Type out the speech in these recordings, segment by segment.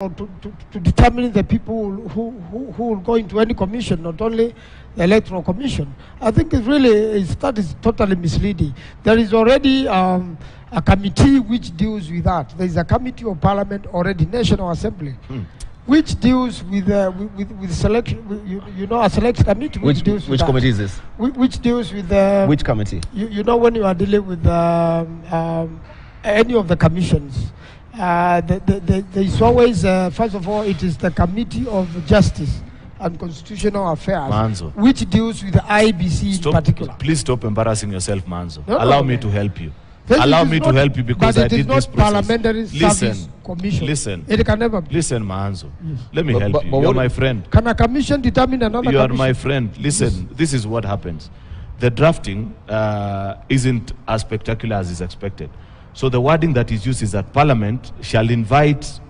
to determine the people who will go into any commission, not only the electoral commission. I think that is totally misleading. There is already a committee which deals with that. There is a committee of parliament already, National Assembly, which deals with selection. You know, a select committee which deals with which committee is this? Which deals with which committee? You know, when you are dealing with any of the commissions. There is always, first of all, it is the Committee of Justice and Constitutional Affairs, Manzo, which deals with the Iebc in particular. Please stop embarrassing yourself, Manzo. No, Allow me to help you. This Allow is me not, to help you because but I did this process. Parliamentary Service Commission. Listen. It can never be. Listen, Manzo. Yes. Let me help you. You're my friend. Can a commission determine another You are commission? my friend. Listen, Yes. This is what happens. The drafting isn't as spectacular as is expected. So the wording that is used is that Parliament shall invite,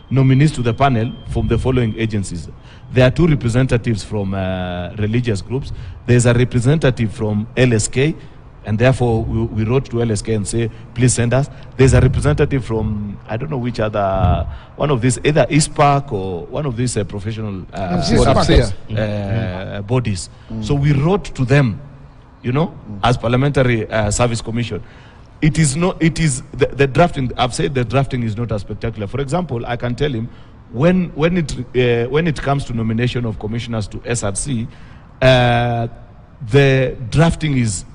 nominees to the panel from the following agencies. There are two representatives from religious groups. There's a representative from LSK, and therefore we wrote to LSK and say, please send us. There's a representative from, I don't know which other, one of these, either Iebc or one of these professional bodies. So we wrote to them, you know, as Parliamentary Service Commission. It is not, it is the drafting, I've said the drafting is not as spectacular. For example, I can tell him, when it comes to nomination of commissioners to SRC, the drafting is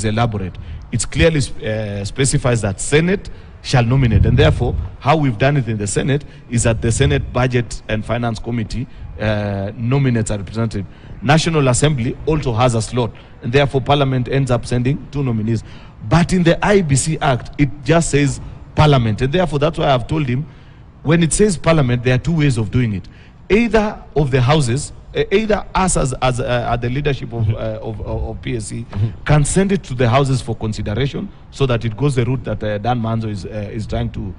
elaborate. It clearly specifies that Senate shall nominate, and therefore how we've done it in the Senate is that the Senate Budget and Finance Committee nominates a representative. National Assembly also has a slot, and therefore Parliament ends up sending two nominees. But in the Iebc Act, it just says Parliament, and therefore that's why I've told him, when it says Parliament, there are two ways of doing it. Either of the houses, either us as the leadership of PSC can send it to the houses for consideration, so that it goes the route that Dan Manzo is trying to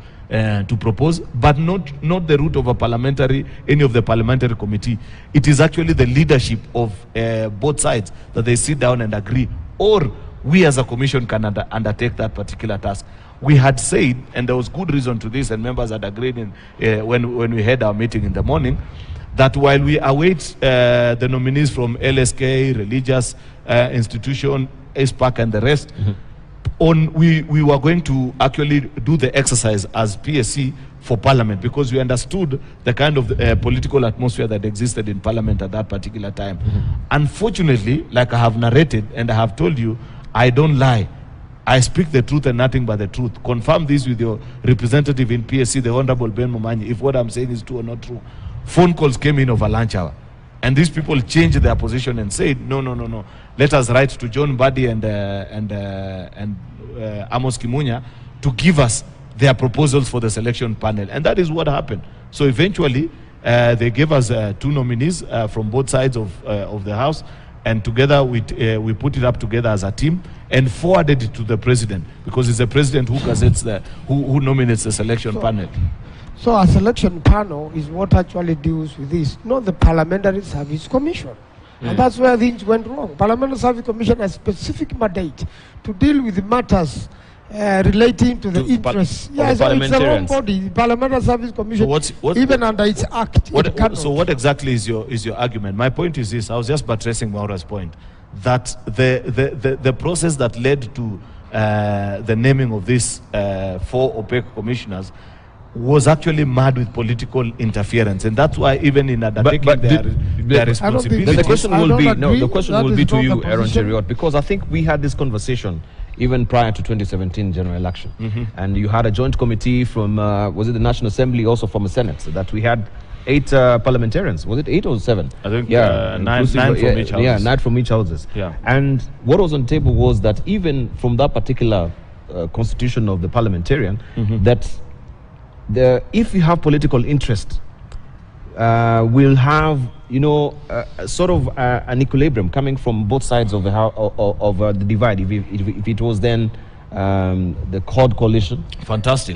propose, but not the route of any of the parliamentary committee. It is actually the leadership of both sides that they sit down and agree, or we as a commission can undertake that particular task. We had said, and there was good reason to this, and members had agreed when we had our meeting in the morning, that while we await the nominees from LSK, religious institution, Iebc, and the rest, we were going to actually do the exercise as PSC for Parliament, because we understood the kind of political atmosphere that existed in Parliament at that particular time. Unfortunately, like I have narrated, and I have told you, I don't lie. I speak the truth and nothing but the truth. Confirm this with your representative in PSC, the Honorable Ben Momanyi, if what I'm saying is true or not true. Phone calls came in over lunch hour, and these people changed their position and said, no. Let us write to John Buddy and Amos Kimunya to give us their proposals for the selection panel, and that is what happened. So eventually, they gave us two nominees from both sides of the house, and together we put it up together as a team and forwarded it to the president, because it's the president who gazettes who nominates the selection panel. So a selection panel is what actually deals with this, not the Parliamentary Service Commission. And that's where things went wrong. Parliamentary Service Commission has specific mandate to deal with the matters relating to the interests. Yes, it's the wrong body. The Parliamentary Service Commission, so even under its act, so what exactly is your argument? My point is this. I was just buttressing Maura's point, that the process that led to the naming of these 4 opaque commissioners was actually mad with political interference, and that's why even in undertaking their responsibility. The question will be to you, Aaron Cheriot, because I think we had this conversation even prior to 2017 general election, and you had a joint committee from was it the National Assembly, also from the Senate, so that we had 8 parliamentarians. Was it 8 or 7? I think 9 from each house. Yeah, 9 from each houses. Yeah. And what was on the table was that even from that particular constitution of the parliamentarian, that if you have political interest, we'll have, you know, sort of an equilibrium coming from both sides of the divide. If it was then the Cod coalition. Fantastic.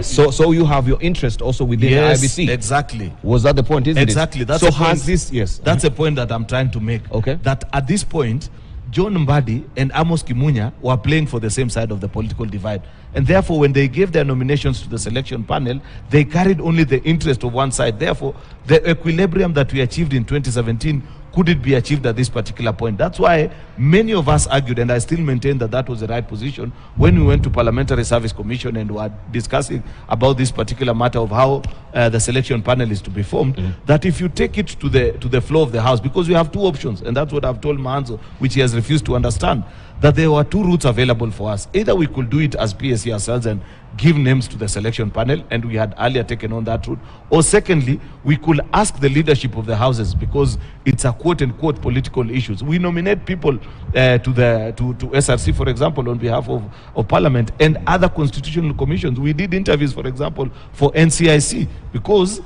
So you have your interest also within the IBC. Exactly. Was that the point? Exactly. That's so the point. has this? Yes. That's the point that I'm trying to make. Okay. That at this point, John Mbadi and Amos Kimunya were playing for the same side of the political divide. And therefore, when they gave their nominations to the selection panel, they carried only the interest of one side. Therefore, the equilibrium that we achieved in 2017 couldn't be achieved at this particular point. That's why many of us argued, and I still maintain that that was the right position, when we went to Parliamentary Service Commission and were discussing about this particular matter of how the selection panel is to be formed, that if you take it to the floor of the House, because we have two options, and that's what I've told Mahanzo, which he has refused to understand, that there were two routes available for us. Either we could do it as PSC ourselves and give names to the selection panel, and we had earlier taken on that route. Or secondly, we could ask the leadership of the houses, because it's a quote-unquote political issues. We nominate people to SRC, for example, on behalf of Parliament and other constitutional commissions. We did interviews, for example, for NCIC, because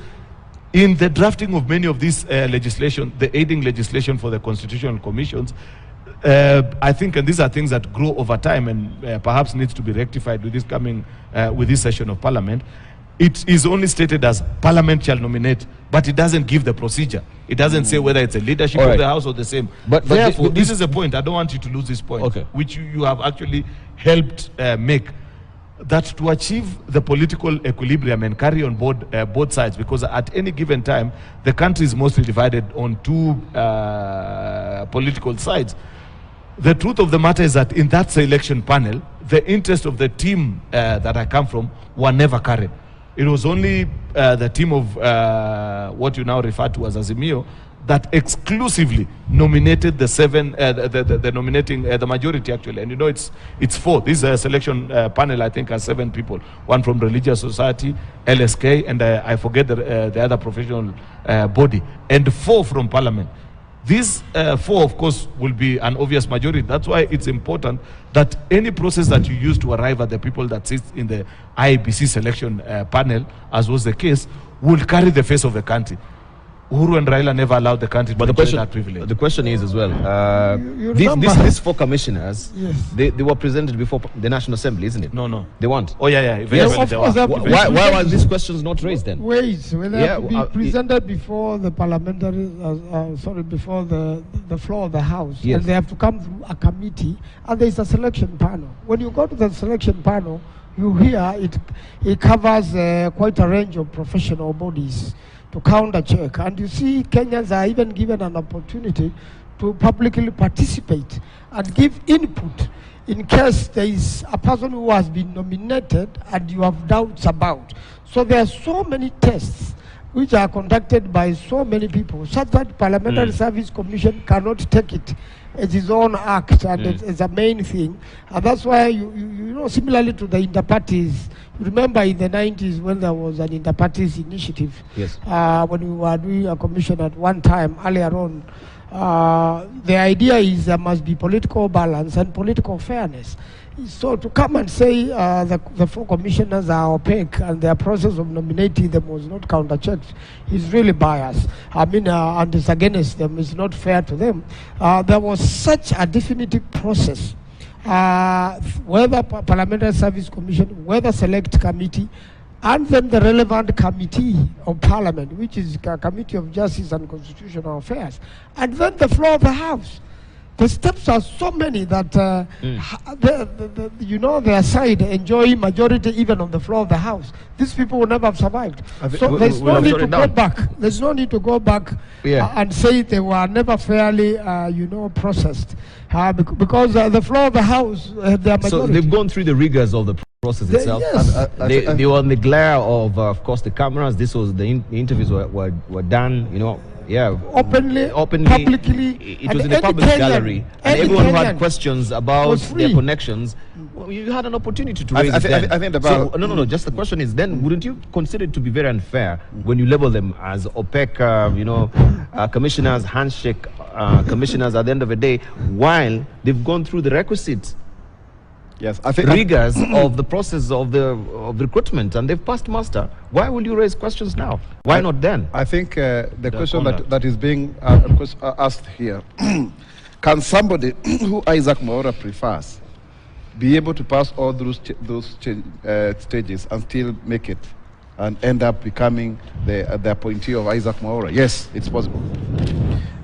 in the drafting of many of these legislation, the aiding legislation for the constitutional commissions, I think, and these are things that grow over time and perhaps needs to be rectified with this coming, with this session of Parliament. It is only stated as Parliament shall nominate, but it doesn't give the procedure. It doesn't say whether it's a leadership of the House or the same. But therefore, this is a point. I don't want you to lose this point, which you have actually helped make. That to achieve the political equilibrium and carry on board both sides, because at any given time, the country is mostly divided on two political sides. The truth of the matter is that in that selection panel, the interest of the team that I come from were never carried. It was only the team of what you now refer to as Azimio that exclusively nominated the seven, the nominating, the majority actually. And you know, it's four. This selection panel, I think, has 7 people. One from Religious Society, LSK, and I forget the other professional body, and 4 from Parliament. These 4, of course, will be an obvious majority. That's why it's important that any process that you use to arrive at the people that sit in the Iebc selection panel, as was the case, will carry the face of the country. Uhuru and Raila never allowed the country to enjoy that privilege. The question is as well, these 4 commissioners, they were presented before the National Assembly, isn't it? No. They weren't? Oh, yeah. Yes, why were these questions not raised then? They have to be presented before the parliamentary, before the floor of the House. Yes. And they have to come through a committee, and there is a selection panel. When you go to the selection panel, you hear it covers quite a range of professional bodies to counter check, and you see Kenyans are even given an opportunity to publicly participate and give input in case there is a person who has been nominated and you have doubts about. So there are so many tests which are conducted by so many people, such that Parliamentary Service Commission cannot take it as its own act and as a main thing. And that's why, you know, similarly to the inter-parties, remember in the 90s when there was an inter-parties initiative, when we were doing a commission at one time earlier on, the idea is there must be political balance and political fairness. So to come and say the 4 commissioners are opaque and their process of nominating them was not counter-checked is really biased. I mean, and it's against them, it's not fair to them. There was such a definitive process, whether Parliamentary Service Commission, whether Select Committee, and then the relevant committee of Parliament, which is a Committee of Justice and Constitutional Affairs, and then the floor of the House. The steps are so many that, their side enjoy majority even on the floor of the House. These people will never have survived. So there's no need to go back. There's no need to go back and say they were never fairly, processed. Because the floor of the House, their majority. So they've gone through the rigors of the process itself. Yes. They were in the glare of course, the cameras. This was the interviews were done, openly, publicly. It was in the public gallery, and everyone who had questions about their connections. Well, you had an opportunity to raise it. I think about no. Just the question is, then wouldn't you consider it to be very unfair when you label them as opaque, commissioners, handshake commissioners at the end of the day, while they've gone through the requisite rigors of the process of the recruitment and they've passed muster? Why will you raise questions now? Why not then? I think the question that is being asked here, can somebody who Isaac Mwaura prefers be able to pass all those stages and still make it and end up becoming the appointee of Isaac Mwaura? Yes, it's possible.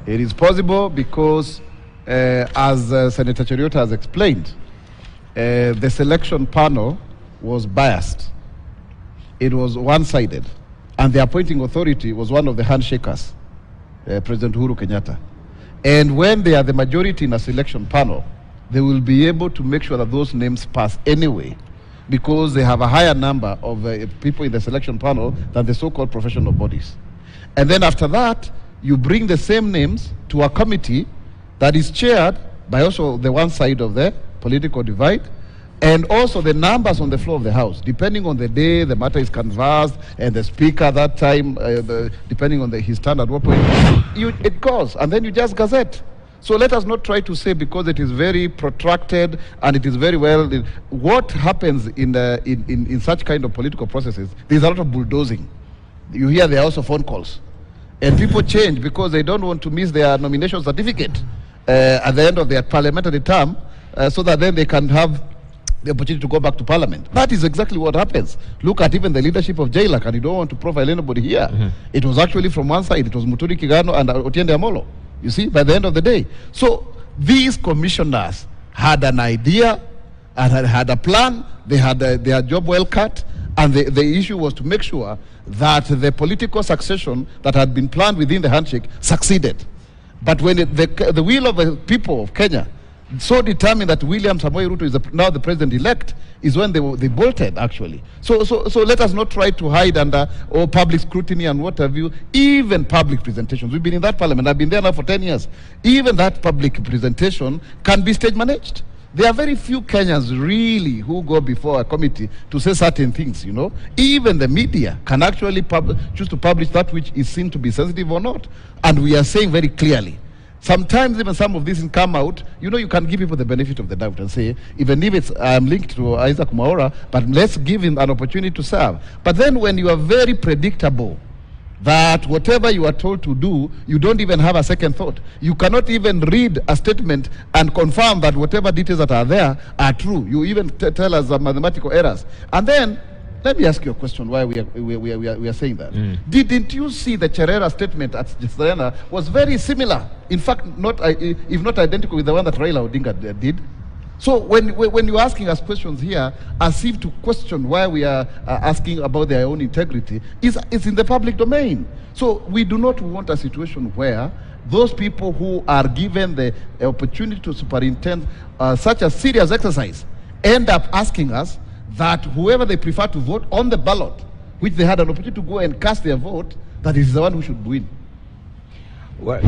It is possible because as Senator Cheriota has explained, the selection panel was biased. It was one-sided. And the appointing authority was one of the handshakers, President Uhuru Kenyatta. And when they are the majority in a selection panel, they will be able to make sure that those names pass anyway, because they have a higher number of people in the selection panel than the so-called professional bodies. And then after that, you bring the same names to a committee that is chaired by also the one side of the political divide, and also the numbers on the floor of the House. Depending on the day, the matter is canvassed, and the speaker that time, depending on his stand at what point, it goes, and then you just gazette. So let us not try to say because it is very protracted and it is very well. What happens in such kind of political processes, there's a lot of bulldozing. You hear there are also phone calls. And people change because they don't want to miss their nomination certificate at the end of their parliamentary term, so that then they can have the opportunity to go back to parliament. That is exactly what happens. Look at even the leadership of JLAC, and you don't want to profile anybody here. It was actually from one side, it was Muturi Kigano and Otiende Amolo. You see, by the end of the day. So these commissioners had an idea and had a plan. They had their job well cut, and the issue was to make sure that the political succession that had been planned within the handshake succeeded. But when the will of the people of Kenya so determined that William Samoei Ruto is now the president-elect, is when they bolted, actually. So let us not try to hide under public scrutiny and what have you. Even public presentations, we've been in that parliament, I've been there now for 10 years. Even that public presentation can be stage managed. There are very few Kenyans really who go before a committee to say certain things, you know. Even the media can actually choose to publish that which is seen to be sensitive or not. And we are saying very clearly, sometimes even some of these come out, you know, you can give people the benefit of the doubt and say, even if it's linked to Isaac Mwaura, but let's give him an opportunity to serve. But then when you are very predictable, that whatever you are told to do, you don't even have a second thought. You cannot even read a statement and confirm that whatever details that are there are true. You even tell us mathematical errors. And then, let me ask you a question why we are saying that. Didn't you see the Cherera statement at Serena was very similar? In fact, if not identical with the one that Raila Odinga did. So when you're asking us questions here, as if to question why we are asking about their own integrity, it's in the public domain. So we do not want a situation where those people who are given the opportunity to superintend such a serious exercise end up asking us that whoever they prefer to vote on the ballot, which they had an opportunity to go and cast their vote, that is the one who should win. Well,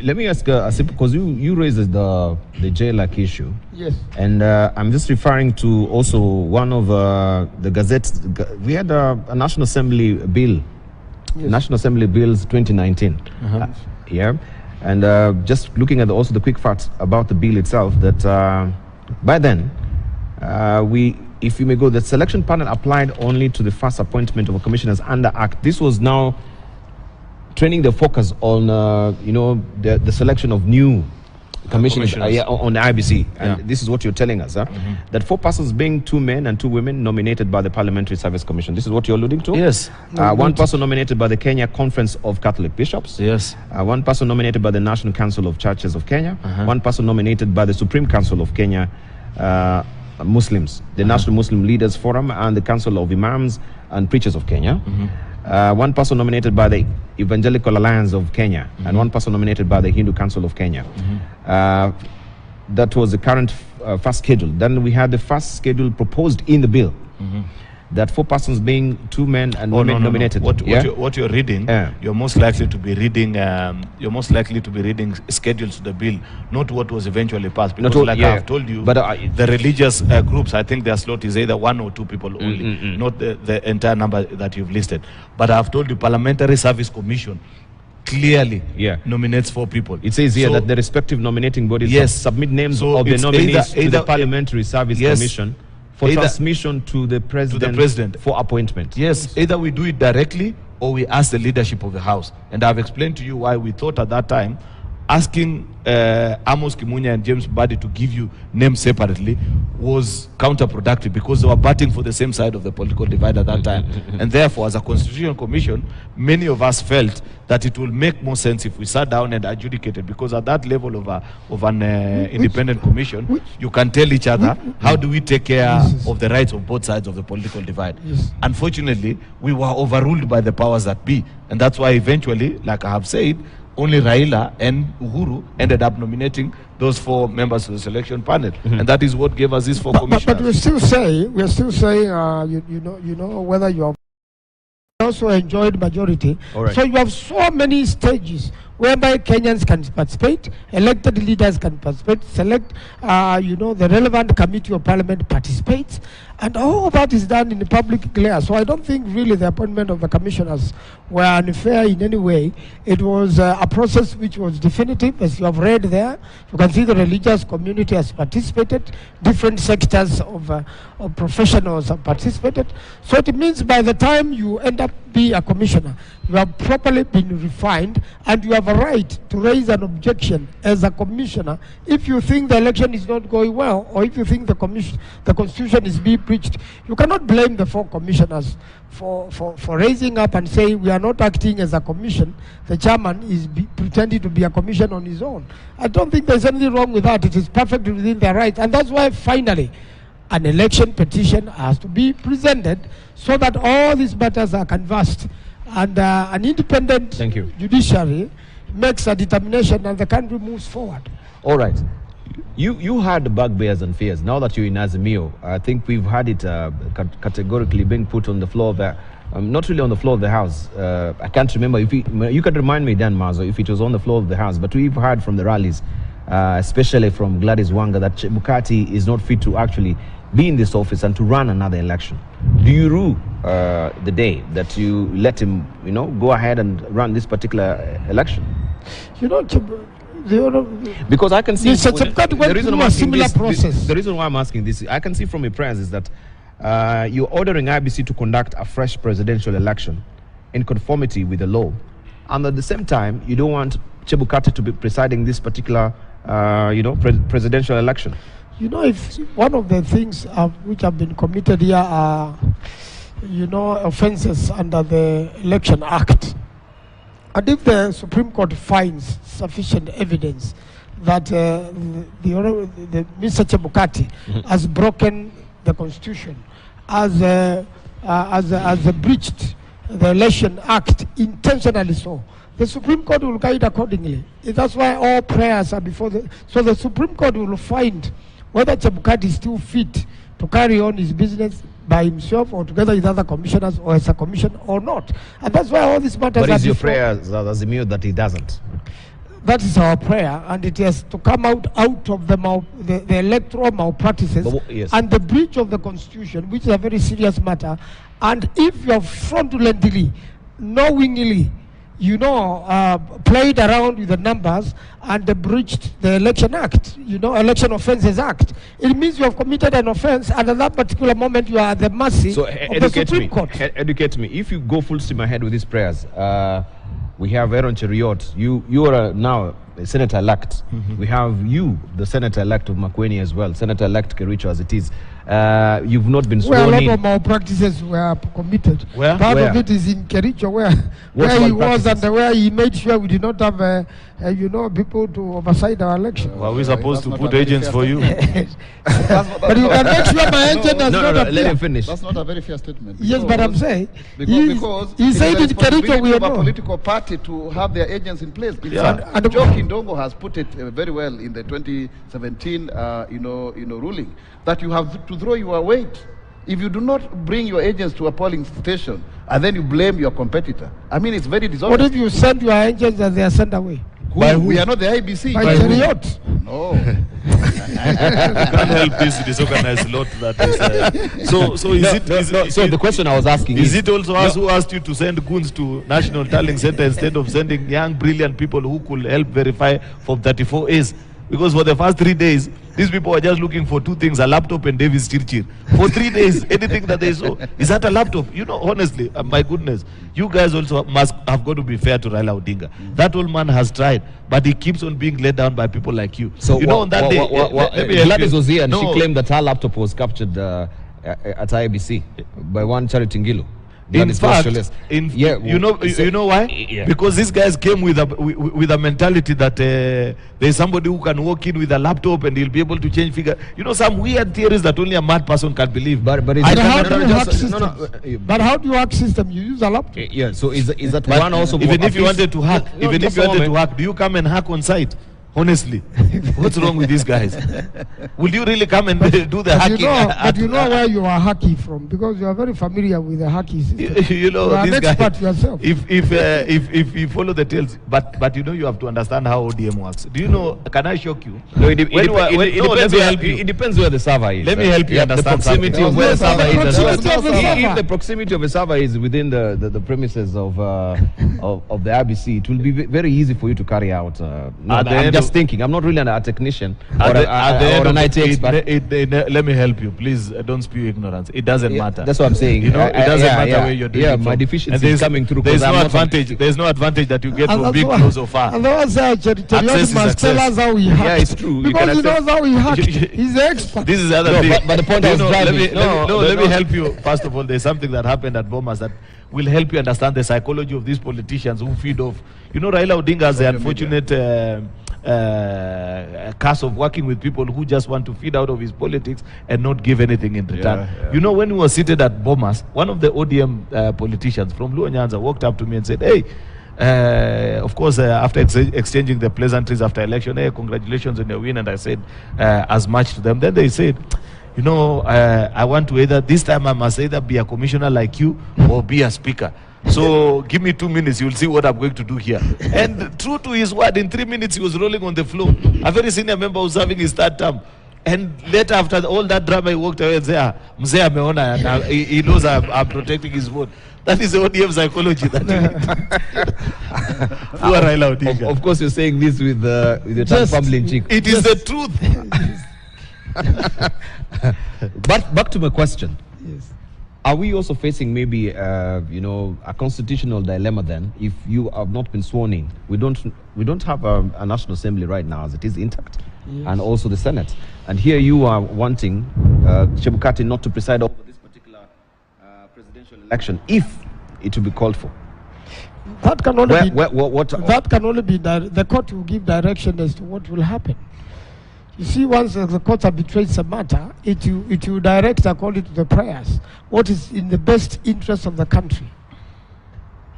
let me ask a simple, because you raised the JLAC issue. Yes. And I'm just referring to also one of the gazettes. We had a National Assembly bill, yes. National Assembly Bills 2019. Yeah. And just looking at also the quick facts about the bill itself, that by then, if you may go, the selection panel applied only to the first appointment of a commissioners under Act. This was now turning the focus on, the selection of new commissioners on the Iebc. And this is what you're telling us, that 4 persons, being 2 men and 2 women, nominated by the Parliamentary Service Commission. This is what you're alluding to? Yes. 1 person nominated by the Kenya Conference of Catholic Bishops. Yes. 1 person nominated by the National Council of Churches of Kenya. 1 person nominated by the Supreme Council of Kenya Muslims, the National Muslim Leaders Forum, and the Council of Imams and Preachers of Kenya. 1 person nominated by the Evangelical Alliance of Kenya, and 1 person nominated by the Hindu Council of Kenya. That was the current first schedule. Then we had the first schedule proposed in the bill, that 4 persons, being 2 men and women, nominated. What you're reading, you're most likely to be reading. You're most likely to be reading schedules to the bill, not what was eventually passed. Because, I've told you, but the religious groups, I think their slot is either 1 or 2 people only, not the entire number that you've listed. But I've told you, Parliamentary Service Commission clearly nominates 4 people. It says here that the respective nominating bodies submit names of the nominees to the Parliamentary Service Commission for transmission to the president for appointment. Yes, either we do it directly or we ask the leadership of the House. And I've explained to you why we thought at that time asking Amos Kimunya and James Mbadi to give you names separately was counterproductive because they were batting for the same side of the political divide at that time. And therefore, as a Constitutional Commission, many of us felt that it will make more sense if we sat down and adjudicated, because at that level of an independent commission, you can tell each other, how do we take care of the rights of both sides of the political divide? Unfortunately, we were overruled by the powers that be. And that's why eventually, like I have said, only Raila and Uhuru ended up nominating those 4 members of the selection panel, and that is what gave us these 4 commissioners. But we still say, you know, whether you have also enjoyed majority. Right. So you have so many stages whereby Kenyans can participate, elected leaders can participate, select, the relevant committee of parliament participates, and all that is done in the public glare. So I don't think really the appointment of the commissioners were unfair in any way. It was a process which was definitive, as you have read there. You can see the religious community has participated, different sectors of professionals have participated. So it means by the time you end up being a commissioner, you have properly been refined, and you have a right to raise an objection as a commissioner if you think the election is not going well, or if you think the constitution is being breached. You cannot blame the 4 commissioners for raising up and saying we are not acting as a commission. The chairman is pretending to be a commission on his own. I don't think there's anything wrong with that. It is perfectly within their rights, and that's why finally an election petition has to be presented so that all these matters are canvassed, and an independent judiciary makes a determination and the country moves forward. All right. You had the bugbears and fears. Now that you're in Azimio, I think we've had it categorically being put on the floor of the, not really on the floor of the House. I can't remember. If you can remind me, Dan Mazo, if it was on the floor of the House. But we've heard from the rallies, especially from Gladys Wanga, that Chebukati is not fit to actually be in this office and to run another election. Do you rue the day that you let him, go ahead and run this particular election? Because I can see the reason why I'm asking this, I can see from your prayers is that you're ordering Iebc to conduct a fresh presidential election in conformity with the law, and at the same time you don't want Chebukati to be presiding this particular presidential election. If one of the things which have been committed here are offenses under the Election Act, and if the Supreme Court finds sufficient evidence that Mr. Chebukati has broken the Constitution, has breached the Election Act intentionally, so the Supreme Court will guide accordingly. That's why all prayers are before so the Supreme Court will find whether Chebukati is still fit to carry on his business by himself or together with other commissioners or as a commission or not. And that's why all these matters are But is your prayer that he doesn't? That is our prayer, and it has to come out of the electoral malpractices and the breach of the Constitution, which is a very serious matter. And if you have fraudulently, knowingly, played around with the numbers and breached the Election Act, Election Offences Act, it means you have committed an offense, and at that particular moment you are at the mercy of the Supreme Court. Educate me. If you go full steam ahead with these prayers, we have Aaron Cheriot. You are now a senator-elect. We have you, the senator-elect of Makueni as well, senator-elect Kericho as it is. You've not been sworn in. Well, a lot of malpractices were committed. Where? Part of it is in Kericho, where he was and where he made sure we did not have, people to oversight our election. Were we supposed to put agents for you? But you can make sure my agent does not appear. Let him finish. That's not a very fair statement. Yes, but I'm saying because he said in Kericho we have are a political party to have their agents in place. And Joe Kindongo has put it very well in the 2017 ruling that you have to throw your weight. If you do not bring your agents to a polling station and then you blame your competitor, I mean, it's very dishonest. What if you send your agents and they are sent away? We are not the IBC. By Cheriot. No. You can't help this disorganized lot that is. So the question I was asking is it also us who asked you to send goons to National Tallying Center instead of sending young, brilliant people who could help verify Form 34As? Because for the first 3 days, These people were just looking for two things, a laptop and Davis Chirchir. For 3 days, anything that they saw, is that a laptop? You know, honestly, my goodness, you guys also must have got to be fair to Raila Odinga. That old man has tried, but he keeps on being let down by people like you. So you know, on that day, Gladys was here and she claimed that her laptop was captured at Iebc by one Charity Ngilu. In fact, you know why? Yeah. Because these guys came with a mentality that there's somebody who can walk in with a laptop and he'll be able to change figure. You know, some weird theories that only a mad person can believe. But how do you hack system? You use a laptop. Yeah. So is that one also? Even if you wanted to hack, do you come and hack on site? Honestly, what's wrong with these guys? Will you really come and do the hacking? But you know where you are hacking from, because you are very familiar with the hacking system. You know, you are this an guy, expert yourself. If you follow the tales, but you know, you have to understand how ODM works. Do you know? Can I shock you? No, it depends where the server is. Let me help you understand the proximity of where the server is. If the the proximity of a server is within the premises of the IBC, it will be very easy for you to carry out. I'm just thinking. I'm not really a technician or an IT expert. Let me help you, please. Don't spew ignorance. It doesn't matter. That's what I'm saying. You know, it doesn't matter where you're doing it my from. deficiency is coming through. There's no advantage. There's no advantage that you get from being close or far. And that's why Cherioti must tell us how he hacked. Yeah, it's true. Because he knows how he hacked. He's the expert. This is the other thing. But the point I was driving. Let me help you. First of all, there's something that happened at Bomas that will help you understand the psychology of these politicians who feed off. You know, Raila Odinga has the unfortunate curse of working with people who just want to feed out of his politics and not give anything in return. Yeah. You know, when we were seated at Bomas, one of the ODM politicians from Luo Nyanza walked up to me and said, hey, of course, after exchanging the pleasantries after election, hey, congratulations on your win. And I said as much to them. Then they said, you know, I want to this time I must either be a commissioner like you or be a speaker. So give me 2 minutes, you'll see what I'm going to do here. And true to his word, in 3 minutes he was rolling on the floor. A very senior member was having his third term. And later, after all that drama, he walked away and said, Mzee ameona, and he knows I'm protecting his vote. That is the ODM psychology. Poor Raila Odinga. Of course, you're saying this with your tongue fumbling cheek. It is the truth. But back to my question. Yes. Are we also facing maybe, a constitutional dilemma then? If you have not been sworn in, we don't have a National Assembly right now as it is intact, Yes. and also the Senate. And here you are wanting Chebukati not to preside over this particular presidential election if it will be called for. That can only That can only be the court will give direction as to what will happen. You see, once the court arbitrates a matter, it will direct according to the prayers what is in the best interest of the country.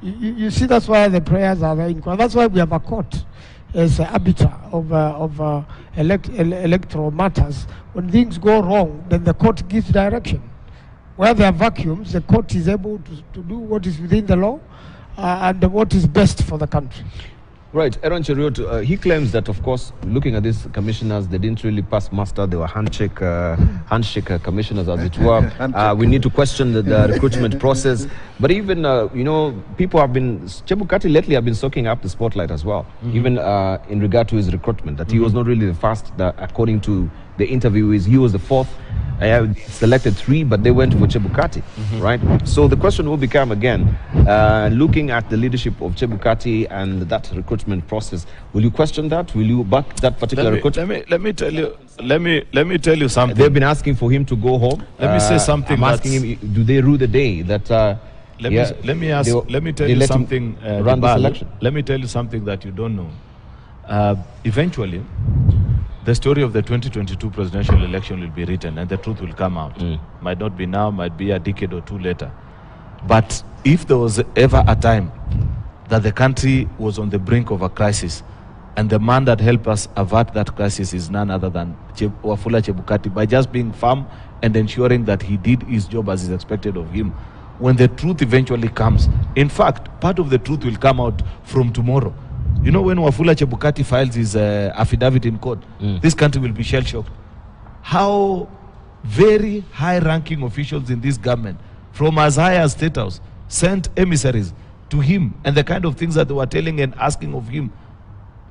You see, that's why the prayers are there. That's why we have a court as an arbiter of electoral matters. When things go wrong, then the court gives direction. Where there are vacuums, the court is able to do what is within the law and what is best for the country. Right, Aaron Cherioti, he claims that, of course, looking at these commissioners, they didn't really pass muster. They were handshake commissioners, as it were. We need to question the recruitment process. But even, people have been, Chebukati lately have been soaking up the spotlight as well, even in regard to his recruitment, that he was not really the first, that according to the interviewees, he was the fourth. Selected 3, but they went for Chebukati, right? So the question will become again, looking at the leadership of Chebukati and that recruitment process, will you question that? Will you back that particular recruitment? Let me tell you something. They've been asking for him to go home. Let me say something. I'm asking him, do they rue the day that? Let me tell you something. Run this election. Let me tell you something that you don't know. Eventually, the story of the 2022 presidential election will be written and the truth will come out. Might not be now, might be a decade or 2 later. But if there was ever a time that the country was on the brink of a crisis, and the man that helped us avert that crisis is none other than Wafula Chebukati, by just being firm and ensuring that he did his job as is expected of him, when the truth eventually comes, in fact, part of the truth will come out from tomorrow. You know, when Wafula Chebukati files his affidavit in court, this country will be shell-shocked. How very high-ranking officials in this government, from as high as State House, sent emissaries to him, and the kind of things that they were telling and asking of him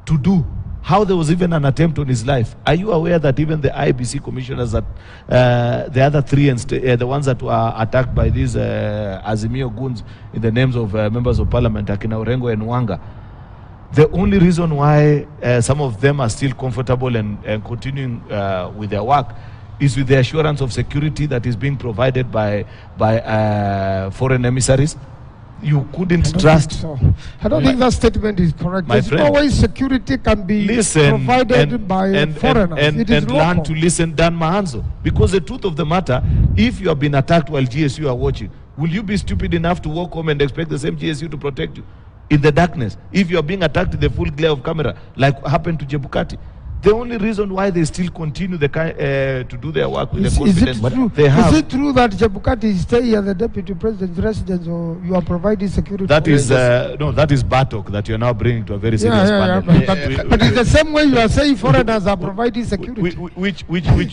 to do. how there was even an attempt on his life. Are you aware that even the Iebc commissioners, that the other three, the ones that were attacked by these Azimio goons in the names of members of parliament, Akina Orengo and Wanga, the only reason why some of them are still comfortable and continuing with their work is with the assurance of security that is being provided by foreign emissaries. You couldn't trust. I don't think that statement is correct. My There's friend, no way security can be provided by foreigners. It is and local. learn to listen, Dan Mahanzo. Because the truth of the matter, if you have been attacked while GSU are watching, will you be stupid enough to walk home and expect the same GSU to protect you in the darkness? If you are being attacked in the full glare of camera, like happened to Chebukati, the only reason why they still continue to do their work with the confidence they have. Is it true that Chebukati is staying at the deputy president's residence, or you are providing security? That is no, that is Bartok that you are now bringing to a very serious panel. But in the same way you are saying foreigners are providing security.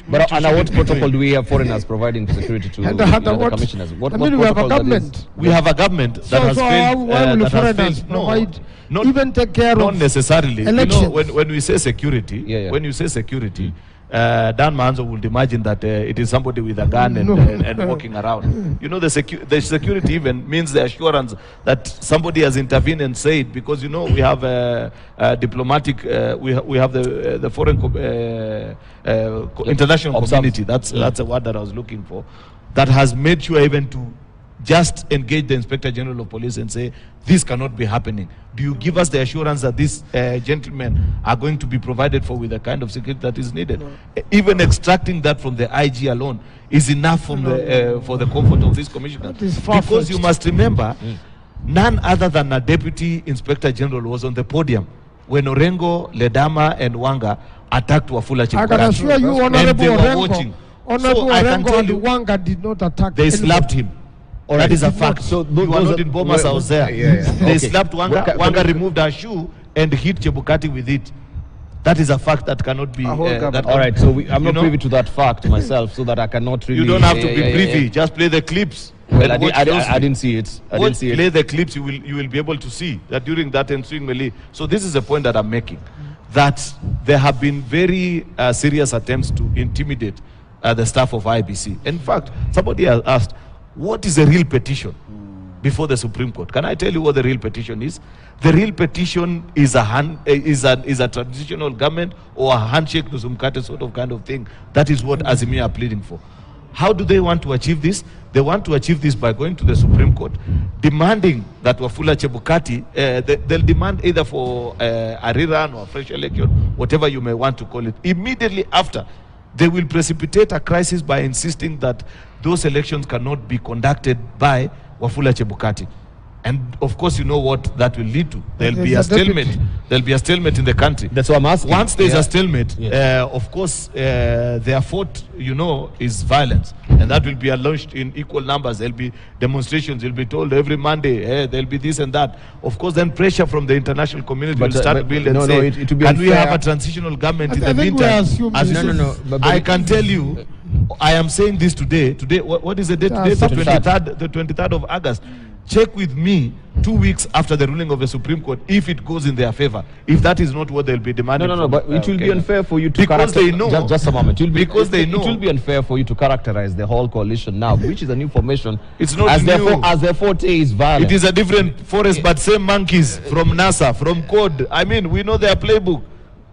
But under what protocol do we have foreigners providing security to the commissioners? What we have a government. We have a government that has failed. Why will foreigners provide? Not even take care not of necessarily. elections. You know, when we say security, when you say security, Dan Manzo would imagine that it is somebody with a gun and walking around. You know, the security even means the assurance that somebody has intervened and said, because you know we have a diplomatic, we have the foreign international community. That's a word that I was looking for. That has made sure even to just engage the Inspector General of Police and say, this cannot be happening. Do you give us the assurance that these gentlemen are going to be provided for with the kind of security that is needed? No. Even extracting that from the IG alone is enough from for the comfort of this commissioner. Because you must remember, none other than a Deputy Inspector General was on the podium when Orengo, Ledama and Wanga attacked Wafula Chebukati. I can assure you, Honorable Orengo, Honorable Orengo and Wanga did not attack. They slapped him. That is a fact. So you are not in Bomas, I was there. They slapped Wanga. Wanga removed her shoe and hit Chebukati with it. That is a fact that cannot be. All right, so I'm not privy to that fact myself, so that I cannot really. You don't have to be privy. Just play the clips. Well, I didn't see it. Play the clips. You will be able to see that during that ensuing melee. So this is the point that I'm making, that there have been very serious attempts to intimidate the staff of IEBC. In fact, somebody has asked, what is a real petition before the Supreme Court? Can I tell you what the real petition is? The real petition is a transitional government or a handshake to Sumkate sort of kind of thing. That is what Azimia are pleading for. How do they want to achieve this? They want to achieve this by going to the Supreme Court, demanding that Wafula Chebukati, they'll demand either for a rerun or a fresh election, whatever you may want to call it. Immediately after, they will precipitate a crisis by insisting that those elections cannot be conducted by Wafula Chebukati. And of course, you know what that will lead to. There'll be a stalemate. There'll be a stalemate in the country. That's what I'm asking. Once there's a stalemate, of course, their fault, you know, is violence. And that will be launched in equal numbers. There'll be demonstrations. You'll be told every Monday, there'll be this and that. Of course, then pressure from the international community will start to build and say, can we have a transitional government in the meantime? I can tell you, I am saying this today. Today, what is the date today? The 23rd of August. Check with me 2 weeks after the ruling of the Supreme Court if it goes in their favor. If that is not what they'll be demanding. No, but it will be unfair for you to because they know. Just a moment. It will be unfair for you to characterize the whole coalition now, which is a new formation. It's not as new. As their forte is violent. It is a different forest, but same monkeys from NASA, from Code. I mean, we know their playbook.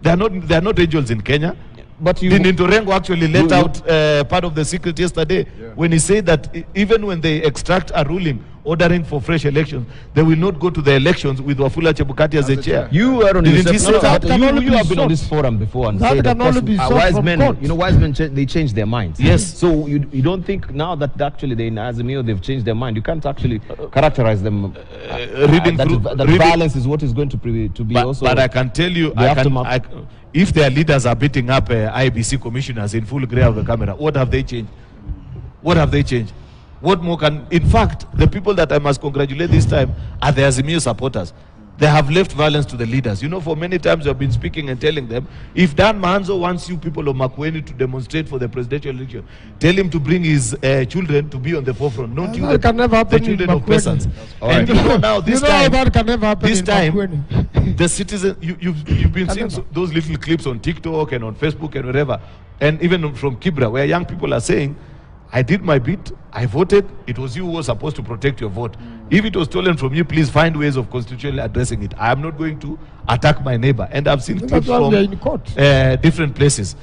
They are not angels in Kenya. But Orengo actually let out part of the secret yesterday when he said that even when they extract a ruling ordering for fresh elections, they will not go to the elections with Wafula Chebukati as a chair. You were on you have been on this forum before and said that wise men, they change their minds. Yes. So you don't think now that actually they in Azimio they've changed their mind? You can't actually characterize them. That violence is what is going to be also. But I can tell you, if their leaders are beating up IEBC commissioners in full glare of the camera, what have they changed? What have they changed? What more can... In fact, the people that I must congratulate this time are the Azimio supporters. They have left violence to the leaders. You know, for many times you have been speaking and telling them, if Dan Mahanzo wants you people of Makueni to demonstrate for the presidential election, tell him to bring his children to be on the forefront, not you, the children of peasants. And you know now, this time, that can never happen in Makueni. the citizen, you've been seeing those little clips on TikTok and on Facebook and wherever, and even from Kibra, where young people are saying, I did my bit, I voted, it was you who was supposed to protect your vote. If it was stolen from you, please find ways of constitutionally addressing it. I am not going to attack my neighbor. And I've seen clips from different places.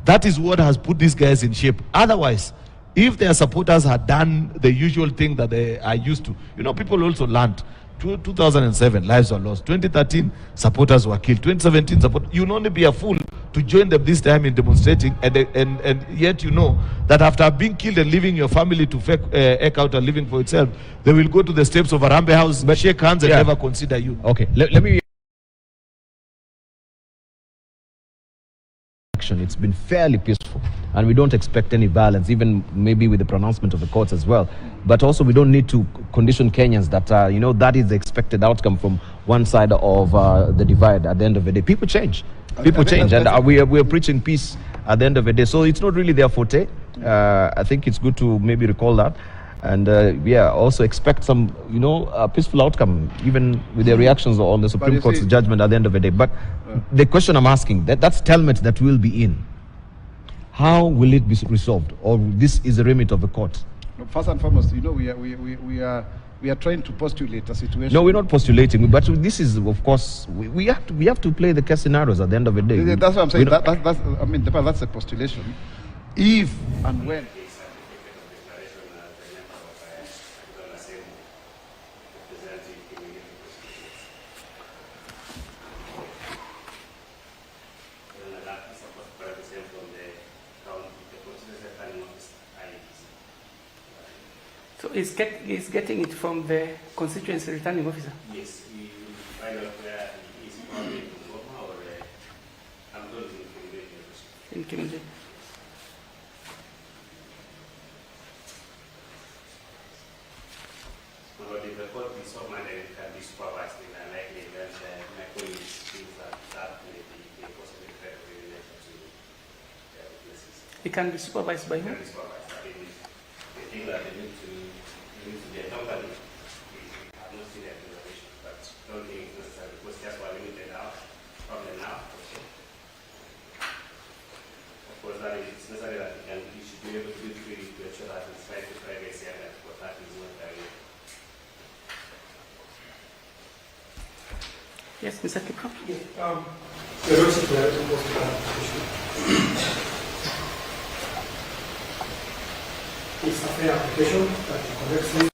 That is what has put these guys in shape. Otherwise, if their supporters had done the usual thing that they are used to, people also learned. 2007, lives were lost. 2013, supporters were killed. 2017, you'll only be a fool to join them this time in demonstrating, and yet you know that after being killed and leaving your family to egg out a living for itself, they will go to the steps of Arambe House, but shake hands and never consider you. Okay, let me... It's been fairly peaceful, and we don't expect any violence, even maybe with the pronouncement of the courts as well. But also, we don't need to condition Kenyans that that is the expected outcome from one side of the divide. At the end of the day, people change. People change, and we are preaching peace at the end of the day. So it's not really their forte. I think it's good to maybe recall that, and also expect some a peaceful outcome, even with the reactions on the Supreme Court's judgment at the end of the day. But the question I'm asking, that stalemate that will be in, how will it be resolved, or this is the remit of the court? No, first and foremost, we are trying to postulate a situation. No, we're not postulating, but this is, of course, we have to play the case scenarios at the end of the day. That's what I'm saying. That's a postulation. If and when. So it's getting it from the constituency returning officer? Yes, we will find out where he is, probably in Goma or I'm told in Kimilé. But if the court is so minded, it can be supervised, then likely that my colleagues feel that may be a possible threat in relation to places. It can be supervised by who? It can be supervised. I mean, the thing that they need to be accompanied. We have not seen that reservation, but don't think it's necessary because just we're limited now, from the now. Also. Of course, that it's necessary that you should be able to do freely to ensure that it's right to privacy and that because that is not very. Yes, Mr. Kipro. The Russian Federation was to have petition. It's a fair application that correctly.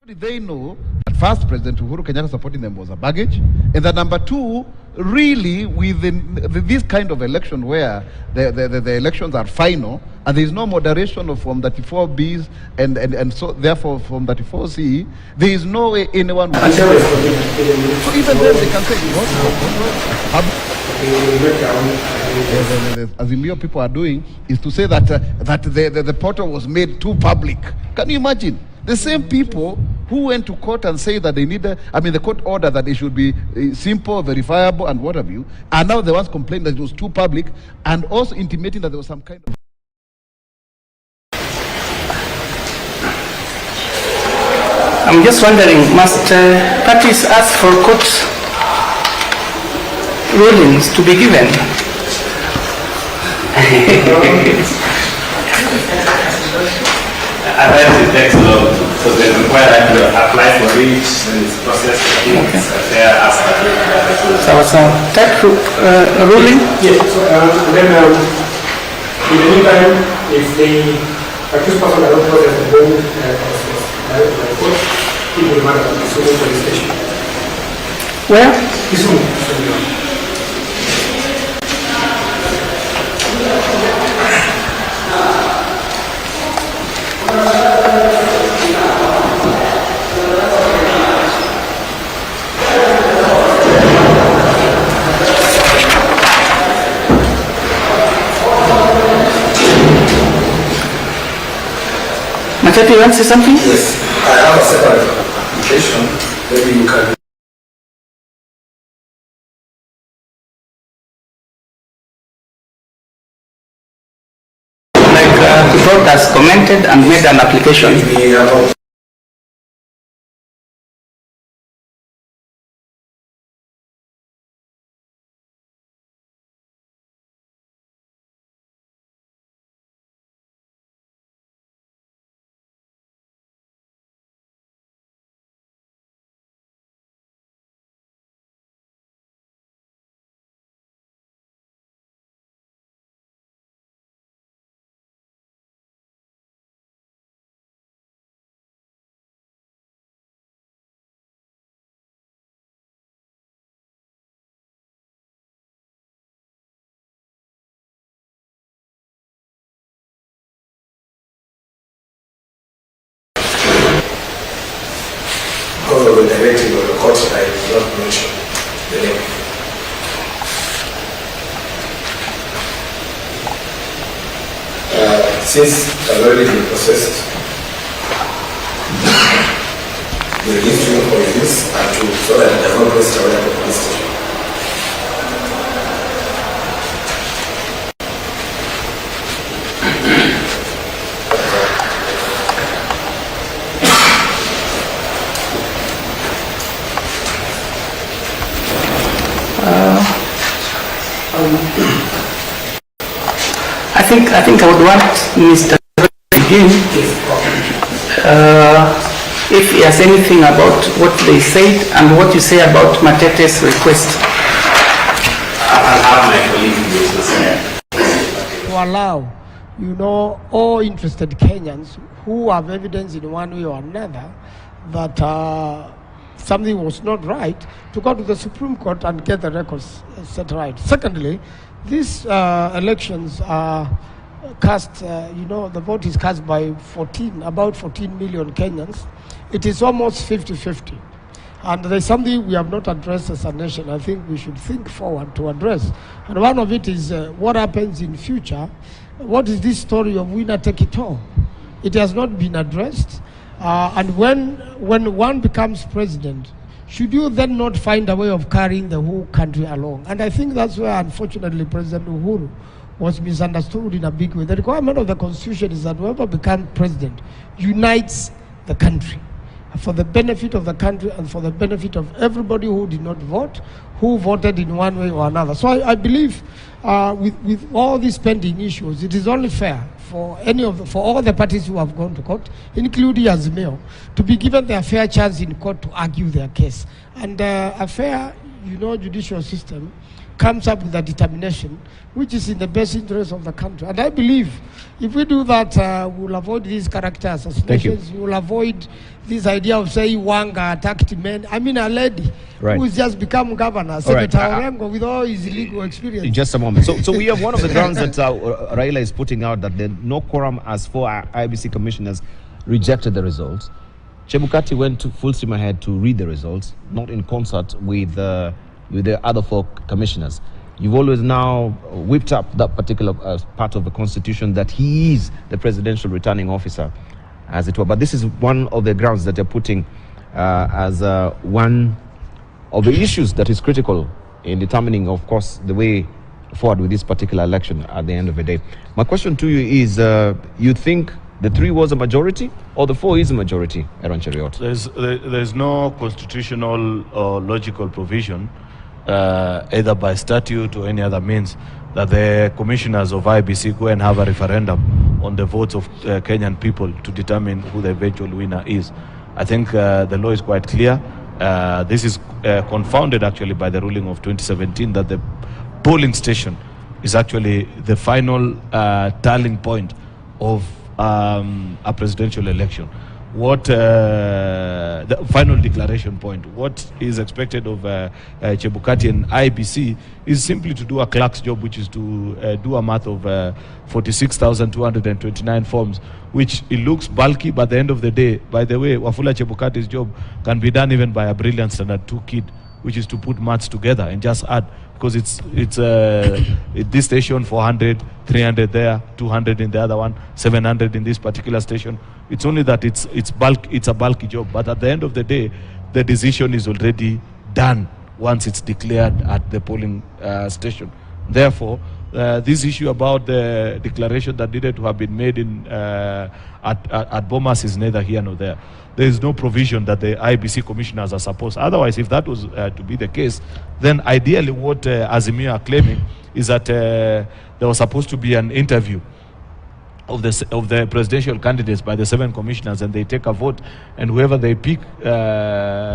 Did they know that first President Uhuru Kenyatta supporting them was a baggage, and that number two, really within this kind of election where the elections are final and there is no moderation of Form 34Bs and so therefore Form 34C, there is no way anyone will. So even then they can say, as in people are doing is to say that the portal was made too public. Can you imagine? The same people who went to court and say that they need the court order that it should be simple, verifiable, and what have you, are now the ones complaining that it was too public and also intimating that there was some kind of. I'm just wondering, must parties ask for court rulings to be given? It takes long, so they require that you apply for it, then it's processed. They are asked. So it's a type ruling? Yes, so, then in the meantime, if the accused person are not processed the whole process, the court, people will matter to Kisumu police station. Where? Kisumu. Machete, you want to say something? Yes, I have a separate application. Maybe you can vote has commented and made an application. We are not. Because of the directive of the court, I will not mention the name. Since it has already been processed, the history for this and to so that it does not waste away at the police station. I think I would want Mr. to begin if he has anything about what they said and what you say about Matete's request. I'll have my colleague To allow, all interested Kenyans who have evidence in one way or another that something was not right to go to the Supreme Court and get the records set right. Secondly, these elections are cast, the vote is cast by about 14 million Kenyans. It is almost 50-50. And there's something we have not addressed as a nation. I think we should think forward to address. And one of it is what happens in future. What is this story of winner take it all? It has not been addressed. And when one becomes president, should you then not find a way of carrying the whole country along? And I think that's where, unfortunately, President Uhuru was misunderstood in a big way. The requirement of the Constitution is that whoever becomes president unites the country for the benefit of the country and for the benefit of everybody who did not vote, who voted in one way or another. So I believe with all these pending issues, it is only fair for all the parties who have gone to court, including Azimio, to be given their fair chance in court to argue their case. And a fair, judicial system comes up with a determination which is in the best interest of the country. And I believe if we do that, we'll avoid these character assassinations. We'll avoid this idea of saying Wanga attacked men. I mean, a lady who's just become governor, Senator Orengo, with all his legal experience. In just a moment. So we have one of the grounds that Raila is putting out, that the no quorum as 4 Iebc commissioners rejected the results. Chebukati went to full steam ahead to read the results, not in concert with the other 4 commissioners. You've always now whipped up that particular part of the Constitution that he is the presidential returning officer, as it were. But this is one of the grounds that you're putting as one of the issues that is critical in determining, of course, the way forward with this particular election at the end of the day. My question to you is, you think the 3 was a majority or the 4 is a majority, Aaron Cheriot? There's no constitutional or logical provision, either by statute or any other means, that the commissioners of Iebc go and have a referendum on the votes of Kenyan people to determine who the eventual winner is. I think the law is quite clear. This is confounded actually by the ruling of 2017 that the polling station is actually the final tallying point of a presidential election. What the final declaration point, what is expected of Chebukati and Iebc is simply to do a clerk's job, which is to do a math of 46,229 forms, which it looks bulky, but at the end of the day, by the way, Wafula Chebukati's job can be done even by a brilliant standard 2 kid, which is to put maths together and just add, because it's this station 400, 300 there, 200 in the other one, 700 in this particular station. It's only that it's a bulky job, but at the end of the day, the decision is already done once it's declared at the polling station. Therefore, this issue about the declaration that needed to have been made at Bomas is neither here nor there. There is no provision that the IEBC commissioners are supposed. Otherwise, if that was to be the case, then ideally what Azimio are claiming is that there was supposed to be an interview of the presidential candidates by the 7 commissioners, and they take a vote, and whoever they pick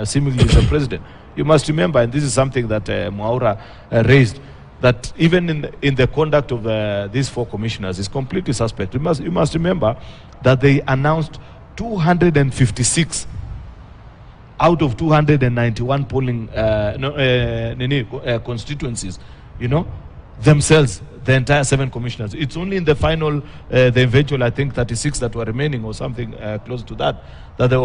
seemingly is the president. You must remember, and this is something that Mwaura raised, that even in the conduct of these 4 commissioners is completely suspect. You must remember that they announced 256 out of 291 polling constituencies, themselves, the entire 7 commissioners. It's only in the final, the eventual, I think, 36 that were remaining or something close to that, that they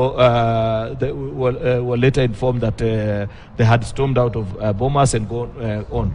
were later informed that they had stormed out of Bomas and gone on.